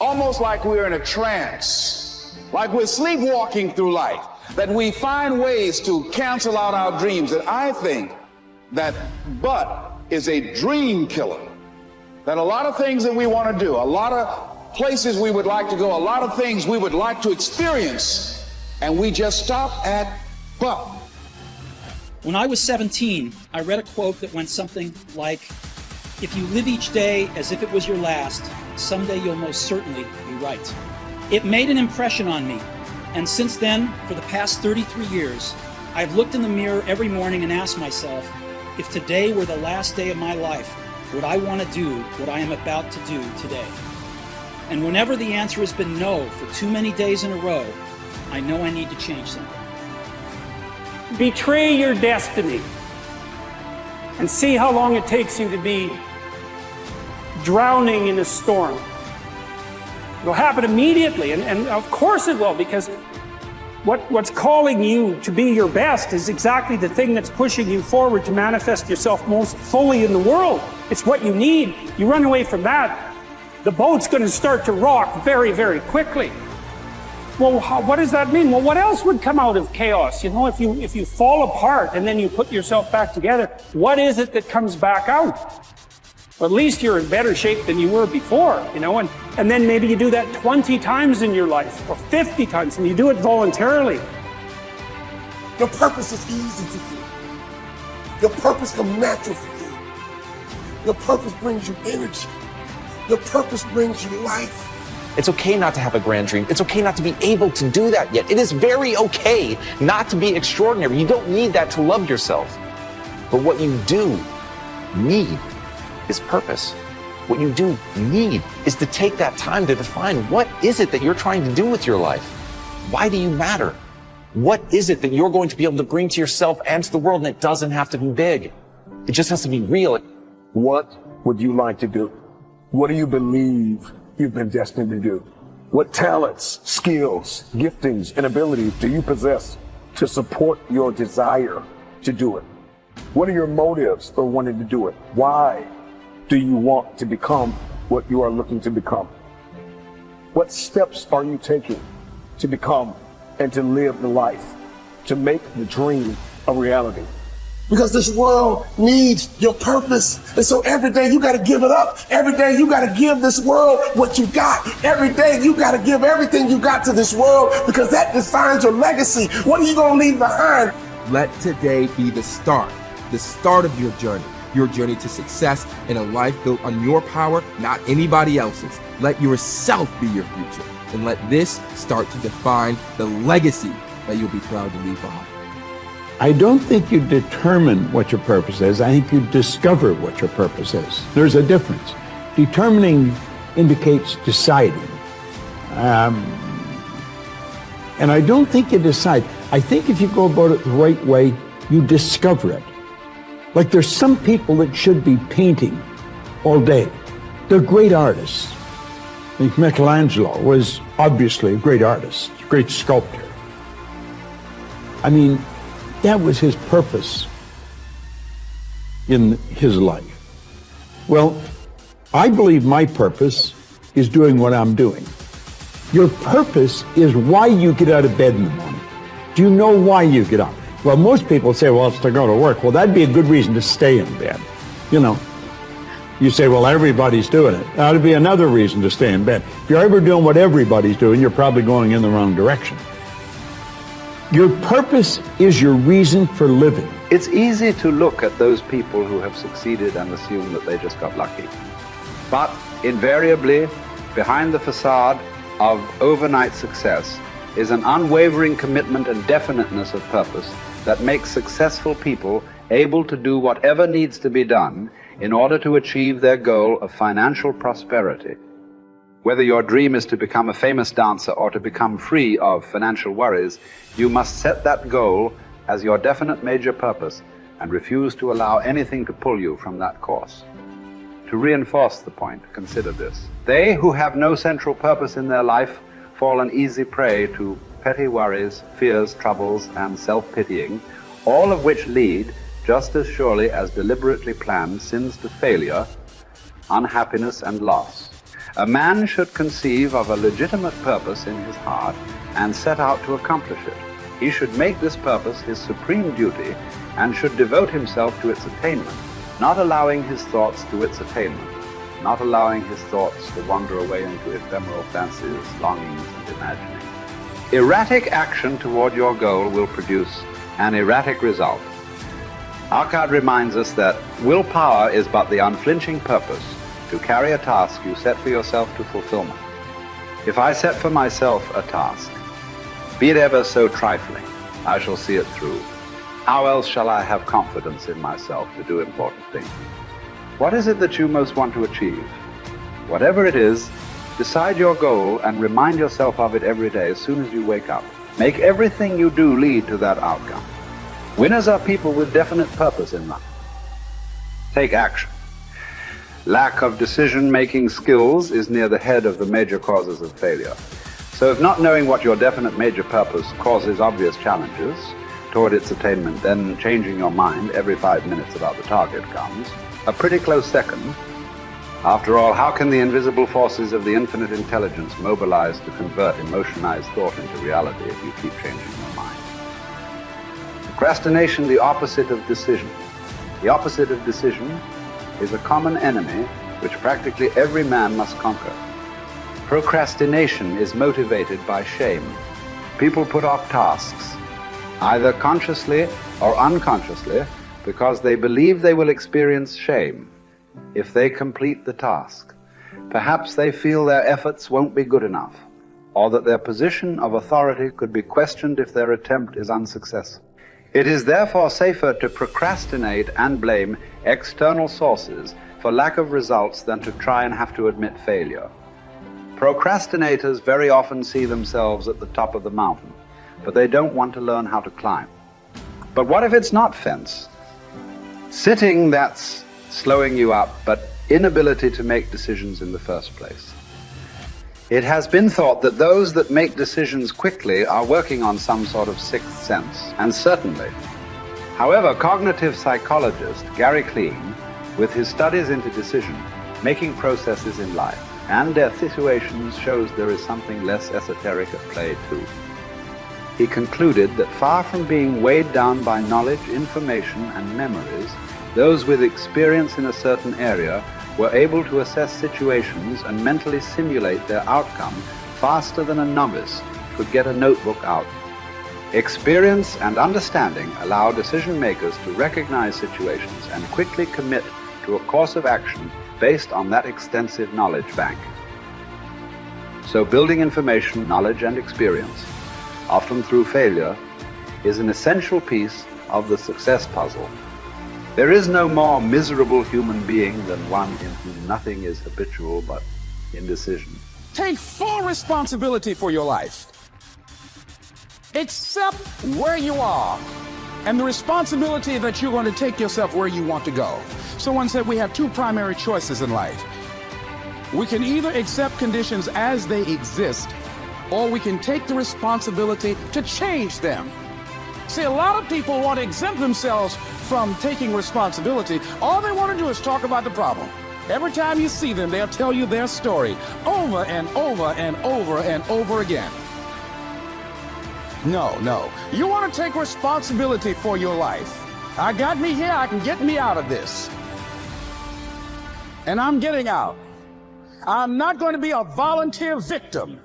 almost like we're in a trance, like we're sleepwalking through life, that we find ways to cancel out our dreams. And I think that but is a dream killer. That a lot of things that we want to do, a lot of places we would like to go, a lot of things we would like to experience, and we just stop at but. When I was 17, I read a quote that went something like, "If you live each day as if it was your last, someday you'll most certainly be right." It made an impression on me, and since then, for the past 33 years, I've looked in the mirror every morning and asked myself, if today were the last day of my life, would I want to do what I am about to do today? And whenever the answer has been no for too many days in a row, I know I need to change something. Betray your destiny and see how long it takes you to be drowning in a storm. It'll happen immediately, and of course it will, because what's calling you to be your best is exactly the thing that's pushing you forward to manifest yourself most fully in the world. It's what you need. You run away from that, the boat's going to start to rock very, very quickly. Well, what does that mean? Well, what else would come out of chaos? You know, if you fall apart and then you put yourself back together, what is it that comes back out? Well, at least you're in better shape than you were before, you know, and then maybe you do that 20 times in your life, or 50 times, and you do it voluntarily. Your purpose is easy to do. Your purpose comes natural for you. Your purpose brings you energy. Your purpose brings you life. It's okay not to have a grand dream. It's okay not to be able to do that yet. It is very okay not to be extraordinary. You don't need that to love yourself. But what you do need is purpose. What you do need is to take that time to define what is it that you're trying to do with your life? Why do you matter? What is it that you're going to be able to bring to yourself and to the world? And it doesn't have to be big. It just has to be real. What would you like to do? What do you believe you've been destined to do? What talents, skills, giftings, and abilities do you possess to support your desire to do it? What are your motives for wanting to do it? Why do you want to become what you are looking to become? What steps are you taking to become and to live the life, to make the dream a reality? Because this world needs your purpose. And so every day you got to give it up. Every day you got to give this world what you got. Every day you got to give everything you got to this world, because that defines your legacy. What are you going to leave behind? Let today be the start of your journey to success in a life built on your power, not anybody else's. Let yourself be your future, and let this start to define the legacy that you'll be proud to leave behind. I don't think you determine what your purpose is. I think you discover what your purpose is. There's a difference. Determining indicates deciding. And I don't think you decide. I think if you go about it the right way, you discover it. Like there's some people that should be painting all day. They're great artists. I think Michelangelo was obviously a great artist, a great sculptor. I mean, that was his purpose in his life. Well, I believe my purpose is doing what I'm doing. Your purpose is why you get out of bed in the morning. Do you know why you get up? Well, most people say, well, it's to go to work. Well, that'd be a good reason to stay in bed. You know, you say, well, everybody's doing it. That'd be another reason to stay in bed. If you're ever doing what everybody's doing, you're probably going in the wrong direction. Your purpose is your reason for living. It's easy to look at those people who have succeeded and assume that they just got lucky. But invariably, behind the facade of overnight success is an unwavering commitment and definiteness of purpose that makes successful people able to do whatever needs to be done in order to achieve their goal of financial prosperity. Whether your dream is to become a famous dancer or to become free of financial worries, you must set that goal as your definite major purpose and refuse to allow anything to pull you from that course. To reinforce the point, consider this. They who have no central purpose in their life fall an easy prey to petty worries, fears, troubles, and self-pitying, all of which lead, just as surely as deliberately planned sins, to failure, unhappiness, and loss. A man should conceive of a legitimate purpose in his heart and set out to accomplish it. He should make this purpose his supreme duty and should devote himself to its attainment, not allowing his thoughts to its attainment, not allowing his thoughts to wander away into ephemeral fancies, longings, and imaginings. Erratic action toward your goal will produce an erratic result. Arkad reminds us that willpower is but the unflinching purpose to carry a task you set for yourself to fulfillment. If I set for myself a task, be it ever so trifling, I shall see it through. How else shall I have confidence in myself to do important things? What is it that you most want to achieve? Whatever it is, decide your goal and remind yourself of it every day as soon as you wake up. Make everything you do lead to that outcome. Winners are people with definite purpose in life. Take action. Lack of decision-making skills is near the head of the major causes of failure. So if not knowing what your definite major purpose causes obvious challenges toward its attainment, then changing your mind every 5 minutes about the target comes a pretty close second. After all, how can the invisible forces of the infinite intelligence mobilize to convert emotionized thought into reality if you keep changing your mind? Procrastination, the opposite of decision. The opposite of decision is a common enemy which practically every man must conquer. Procrastination is motivated by shame. People put off tasks, either consciously or unconsciously, because they believe they will experience shame if they complete the task. Perhaps they feel their efforts won't be good enough, or that their position of authority could be questioned if their attempt is unsuccessful. It is therefore safer to procrastinate and blame external sources for lack of results than to try and have to admit failure. Procrastinators very often see themselves at the top of the mountain, but they don't want to learn how to climb. But what if it's not fence? Sitting, that's slowing you up, but inability to make decisions in the first place. It has been thought that those that make decisions quickly are working on some sort of sixth sense, and certainly. However, cognitive psychologist Gary Klein, with his studies into decision-making processes in life and death situations, shows there is something less esoteric at play too. He concluded that far from being weighed down by knowledge, information, and memories, those with experience in a certain area were able to assess situations and mentally simulate their outcome faster than a novice could get a notebook out. Experience and understanding allow decision makers to recognize situations and quickly commit to a course of action based on that extensive knowledge bank. So building information, knowledge, and experience, often through failure, is an essential piece of the success puzzle. There is no more miserable human being than one in whom nothing is habitual but indecision. Take full responsibility for your life. Accept where you are and the responsibility that you're going to take yourself where you want to go. Someone said we have two primary choices in life. We can either accept conditions as they exist, or we can take the responsibility to change them. See, a lot of people want to exempt themselves from taking responsibility. All they want to do is talk about the problem. Every time you see them, they'll tell you their story over and over and over and over again. No. You want to take responsibility for your life. I got me here, I can get me out of this. And I'm getting out. I'm not going to be a volunteer victim.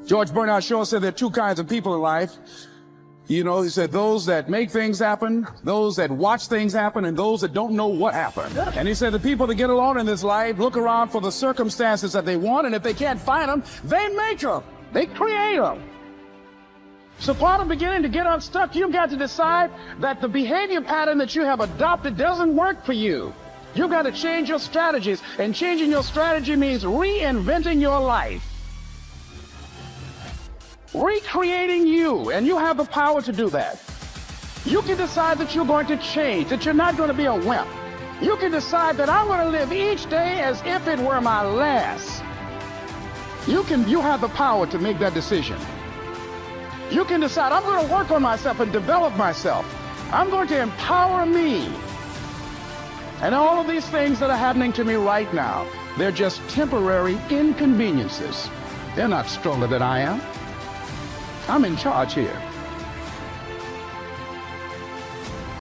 George Bernard Shaw said there are two kinds of people in life. You know, he said those that make things happen, those that watch things happen, and those that don't know what happened. And he said the people that get along in this life look around for the circumstances that they want, and if they can't find them, they make them. They create them. So part of beginning to get unstuck, you've got to decide that the behavior pattern that you have adopted doesn't work for you. You've got to change your strategies, and changing your strategy means reinventing your life. Recreating you, and you have the power to do that. You can decide that you're going to change, that you're not going to be a wimp. You can decide that I'm going to live each day as if it were my last. You have the power to make that decision. You can decide I'm going to work on myself and develop myself. I'm going to empower me. And all of these things that are happening to me right now, They're just temporary inconveniences. They're not stronger than I am. I'm in charge here.